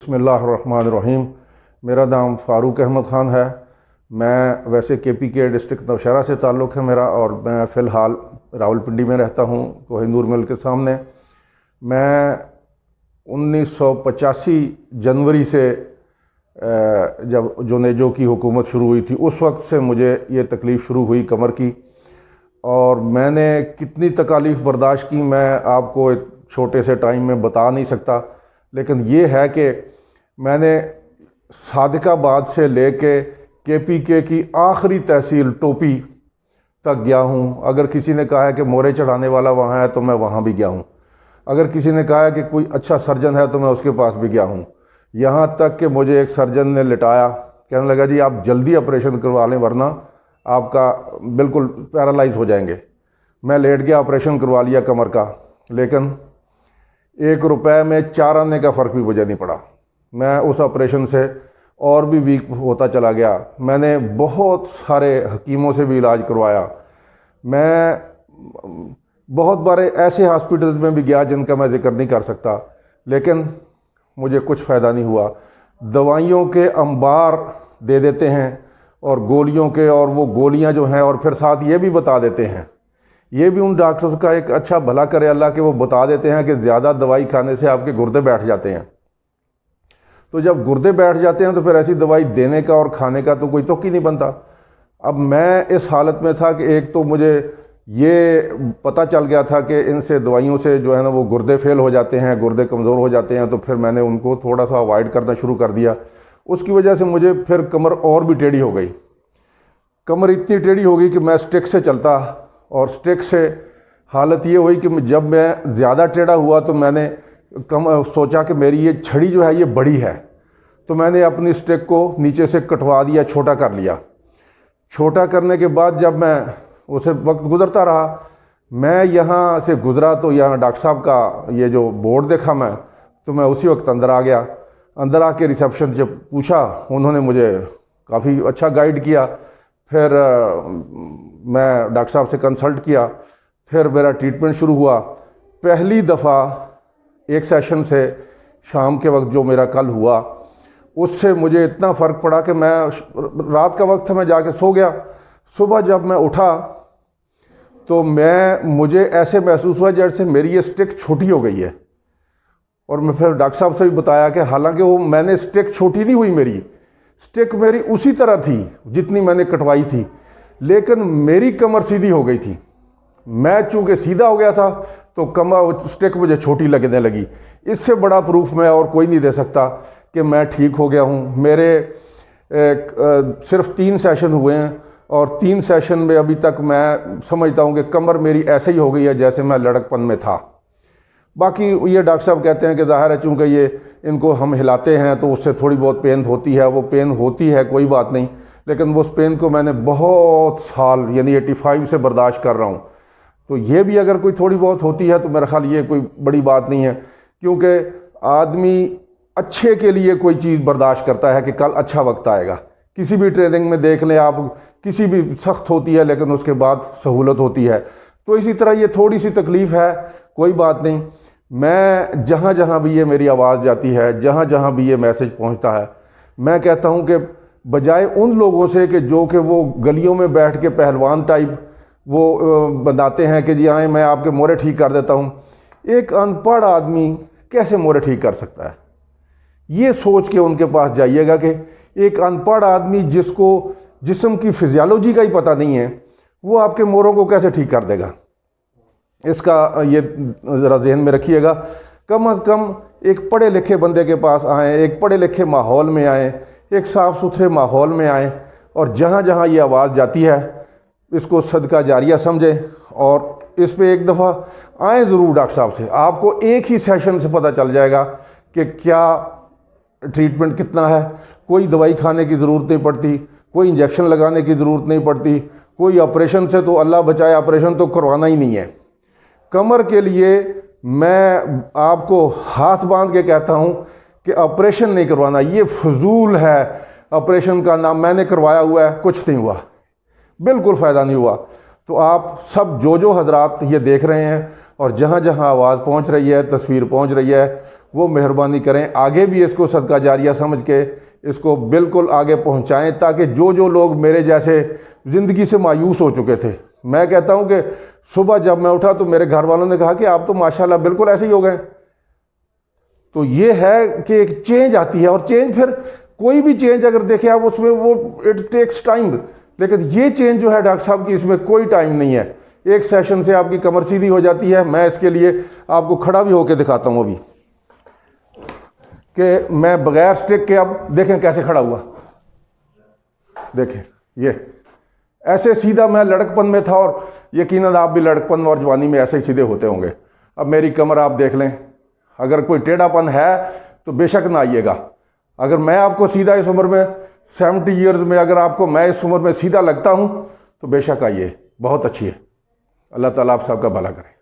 बिस्मिल्लाहिर्रहमानिर्रहीम। मेरा नाम फ़ारूक अहमद ख़ान है। मैं वैसे KPK डिस्ट्रिक्ट नौशहरा से ताल्लुक़ है मेरा, और मैं फ़िलहाल रावलपिंडी में रहता हूँ, कोहिनूर मिल के सामने। मैं 1985 जनवरी से जब जुनेजो की हुकूमत शुरू हुई थी, उस वक्त से मुझे ये तकलीफ़ शुरू हुई कमर की, और मैंने कितनी तकालीफ़ बर्दाश्त की मैं आपको एक छोटे से टाइम में बता नहीं सकता। लेकिन ये है कि मैंने सादिकाबाद से लेके KPK की आखिरी तहसील टोपी तक गया हूँ। अगर किसी ने कहा है कि मोरे चढ़ाने वाला वहाँ है तो मैं वहाँ भी गया हूँ। अगर किसी ने कहा है कि कोई अच्छा सर्जन है तो मैं उसके पास भी गया हूँ। यहाँ तक कि मुझे एक सर्जन ने लिटाया, कहने लगा जी आप जल्दी ऑपरेशन करवा लें वरना आपका बिल्कुल पैरालाइज हो जाएंगे। मैं लेट गया, ऑपरेशन करवा लिया कमर का, लेकिन ₹1 में 4 आने का फ़र्क भी मुझे नहीं पड़ा। मैं उस ऑपरेशन से और भी वीक होता चला गया। मैंने बहुत सारे हकीमों से भी इलाज करवाया। मैं बहुत बार ऐसे हॉस्पिटल्स में भी गया जिनका मैं जिक्र नहीं कर सकता, लेकिन मुझे कुछ फ़ायदा नहीं हुआ। दवाइयों के अंबार दे देते हैं और गोलियों के, और वो गोलियां जो हैं, और फिर साथ ये भी बता देते हैं, ये भी उन डॉक्टर्स का एक अच्छा भला करे अल्लाह, कि वो बता देते हैं कि ज़्यादा दवाई खाने से आपके गुर्दे बैठ जाते हैं। तो जब गुर्दे बैठ जाते हैं तो फिर ऐसी दवाई देने का और खाने का तो कोई तुक ही नहीं बनता। अब मैं इस हालत में था कि एक तो मुझे ये पता चल गया था कि इनसे दवाइयों से जो है ना वो गुर्दे फेल हो जाते हैं, गुर्दे कमज़ोर हो जाते हैं, तो फिर मैंने उनको थोड़ा सा अवॉइड करना शुरू कर दिया। उसकी वजह से मुझे फिर कमर और भी टेढ़ी हो गई। कमर इतनी टेढ़ी हो गई कि मैं स्टिक से चलता, और स्टिक से हालत ये हुई कि जब मैं ज़्यादा टेढ़ा हुआ तो मैंने सोचा कि मेरी ये छड़ी जो है ये बड़ी है, तो मैंने अपनी स्टिक को नीचे से कटवा दिया, छोटा कर लिया। छोटा करने के बाद जब मैं उसे वक्त गुजरता रहा, मैं यहाँ से गुज़रा तो यहाँ डॉक्टर साहब का ये जो बोर्ड देखा मैं, तो मैं उसी वक्त अंदर आ गया। अंदर आके रिसेप्शन से पूछा, उन्होंने मुझे काफ़ी अच्छा गाइड किया। फिर मैं डॉक्टर साहब से कंसल्ट किया, फिर मेरा ट्रीटमेंट शुरू हुआ। पहली दफ़ा एक सेशन से शाम के वक्त जो मेरा कल हुआ, उससे मुझे इतना फ़र्क पड़ा कि मैं, रात का वक्त था, मैं जाके सो गया। सुबह जब मैं उठा तो मुझे ऐसे महसूस हुआ जैसे मेरी ये स्टिक छोटी हो गई है। और मैं फिर डॉक्टर साहब से भी बताया कि हालांकि वो मैंने स्टिक छोटी नहीं हुई, मेरी स्टिक मेरी उसी तरह थी जितनी मैंने कटवाई थी, लेकिन मेरी कमर सीधी हो गई थी। मैं चूँकि सीधा हो गया था तो कमर स्टिक मुझे छोटी लगने लगी। इससे बड़ा प्रूफ मैं और कोई नहीं दे सकता कि मैं ठीक हो गया हूँ। मेरे सिर्फ 3 सेशन हुए हैं, और 3 सेशन में अभी तक मैं समझता हूँ कि कमर मेरी ऐसे ही हो गई है जैसे मैं लड़कपन में था। बाकी ये डॉक्टर साहब कहते हैं कि ज़ाहिर है चूँकि ये इनको हम हिलाते हैं तो उससे थोड़ी बहुत पेन होती है, वो पेन होती है, कोई बात नहीं, लेकिन उस पेन को मैंने बहुत साल यानी 85 से बर्दाश्त कर रहा हूँ। तो ये भी अगर कोई थोड़ी बहुत होती है तो मेरा ख्याल ये कोई बड़ी बात नहीं है, क्योंकि आदमी अच्छे के लिए कोई चीज़ बर्दाश्त करता है कि कल अच्छा वक्त आएगा। किसी भी ट्रेनिंग में देख लें आप, किसी भी सख्त होती है लेकिन उसके बाद सहूलत होती है। तो इसी तरह ये थोड़ी सी तकलीफ़ है, कोई बात नहीं। मैं जहाँ जहाँ भी ये मेरी आवाज़ जाती है, जहाँ जहाँ भी ये मैसेज पहुँचता है, मैं कहता हूँ कि बजाय उन लोगों से कि जो कि वो गलियों में बैठ के पहलवान टाइप वो बताते हैं कि जी आए मैं आपके मोरे ठीक कर देता हूँ, एक अनपढ़ आदमी कैसे मोरे ठीक कर सकता है? ये सोच के उनके पास जाइएगा कि एक अनपढ़ आदमी जिसको जिस्म की फिजियोलॉजी का ही पता नहीं है, वो आपके मोरों को कैसे ठीक कर देगा? इसका ये ज़रा जहन में रखिएगा। कम अज़ कम एक पढ़े लिखे बंदे के पास आएँ, एक पढ़े लिखे माहौल में आएँ, एक साफ़ सुथरे माहौल में आएँ, और जहाँ जहाँ ये आवाज़ जाती है इसको सदका जारिया समझें, और इस पे एक दफ़ा आएँ ज़रूर डॉक्टर साहब से। आपको एक ही सेशन से पता चल जाएगा कि क्या ट्रीटमेंट कितना है। कोई दवाई खाने की ज़रूरत नहीं पड़ती, कोई इंजेक्शन लगाने की ज़रूरत नहीं पड़ती, कोई ऑपरेशन से तो अल्लाह बचाए ऑपरेशन तो करवाना ही नहीं है। कमर के लिए मैं आपको हाथ बांध के कहता हूँ कि ऑपरेशन नहीं करवाना, ये फजूल है। ऑपरेशन का नाम मैंने करवाया हुआ है, कुछ नहीं हुआ, बिल्कुल फ़ायदा नहीं हुआ। तो आप सब जो हजरात ये देख रहे हैं और जहाँ जहाँ आवाज़ पहुँच रही है, तस्वीर पहुँच रही है, वो मेहरबानी करें आगे भी इसको सदका जारिया समझ के इसको बिल्कुल आगे पहुँचाएँ, ताकि जो जो लोग मेरे जैसे ज़िंदगी से मायूस हो चुके थे, मैं कहता हूँ कि सुबह जब मैं उठा तो मेरे घर वालों ने कहा कि आप तो माशाल्लाह बिल्कुल ऐसे ही हो गए। तो ये है कि एक चेंज आती है, और चेंज फिर कोई भी चेंज अगर देखें आप उसमें वो इट टेक्स टाइम, लेकिन ये चेंज जो है डॉक्टर साहब की, इसमें कोई टाइम नहीं है। एक सेशन से आपकी कमर सीधी हो जाती है। मैं इसके लिए आपको खड़ा भी होकर दिखाता हूँ अभी, कि मैं बगैर स्टिक के, अब देखें कैसे खड़ा हुआ, देखें ये ऐसे सीधा। मैं लड़कपन में था, और यकीनन आप भी लड़कपन और जवानी में ऐसे ही सीधे होते होंगे। अब मेरी कमर आप देख लें, अगर कोई टेढ़ापन है तो बेशक ना आइएगा। अगर मैं आपको सीधा इस उम्र में 70 ईयर्स में, अगर आपको मैं इस उम्र में सीधा लगता हूँ तो बेशक आइए, बहुत अच्छी है। अल्लाह ताला आप सबका भला करे।